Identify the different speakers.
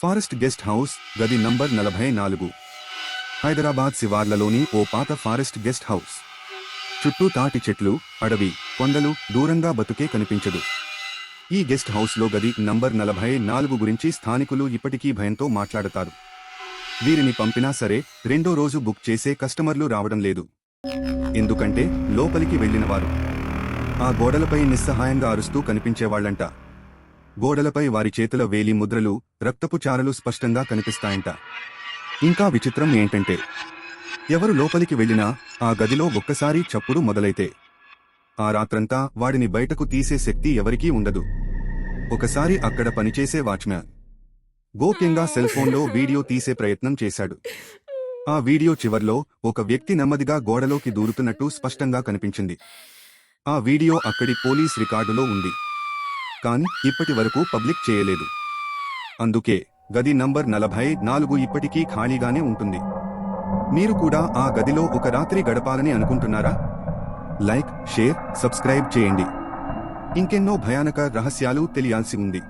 Speaker 1: Forest guest house గది number 44. Hyderabad శివార్లలోని ఓ పాత forest guest house. చుట్టూ తాటి చెట్లు, అడవి, కొండలు, దూరంగా బతుకే కనిపించదు. ఈ గెస్ట్ హౌస్లో గది నంబర్ 44 గురించి స్థానికులు ఇప్పటికీ భయంతో మాట్లాడతారు. వీరిని పంపినా సరే రెండో రోజు బుక్ చేసే కస్టమర్లు రావడం లేదు. ఎందుకంటే లోపలికి వెళ్లినవారు ఆ గోడలపై నిస్సహాయంగా అరుస్తూ కనిపించేవాళ్లంట. గోడలపై వారి చేతుల వేలి ముద్రలు, రక్తపు చారలు స్పష్టంగా కనిపిస్తాయంట. ఇంకా విచిత్రం ఏంటంటే ఎవరు లోపలికి వెళ్లినా ఆ గదిలో ఒక్కసారి చప్పుడు మొదలైతే ఆ రాత్రంతా వాడిని బయటకు తీసే శక్తి ఎవరికీ ఉండదు. ఒకసారి అక్కడ పనిచేసే వాచ్మ్యాన్ గోప్యంగా సెల్ఫోన్లో వీడియో తీసే ప్రయత్నం చేశాడు. ఆ వీడియో చివర్లో ఒక వ్యక్తి నెమ్మదిగా గోడలోకి దూరుతున్నట్టు స్పష్టంగా కనిపించింది. ఆ వీడియో అక్కడి పోలీస్ రికార్డులో ఉంది, కానీ ఇప్పటి వరకు పబ్లిక్ చేయలేదు. అందుకే గది నంబర్ 44 ఇప్పటికీ ఖాళీగానే ఉంటుంది. మీరు కూడా ఆ గదిలో ఒక రాత్రి గడపాలని అనుకుంటున్నారా? లైక్, షేర్, సబ్స్క్రైబ్ చేయండి. ఇంకెన్నో భయానక రహస్యాలు తెలియాల్సి ఉంది.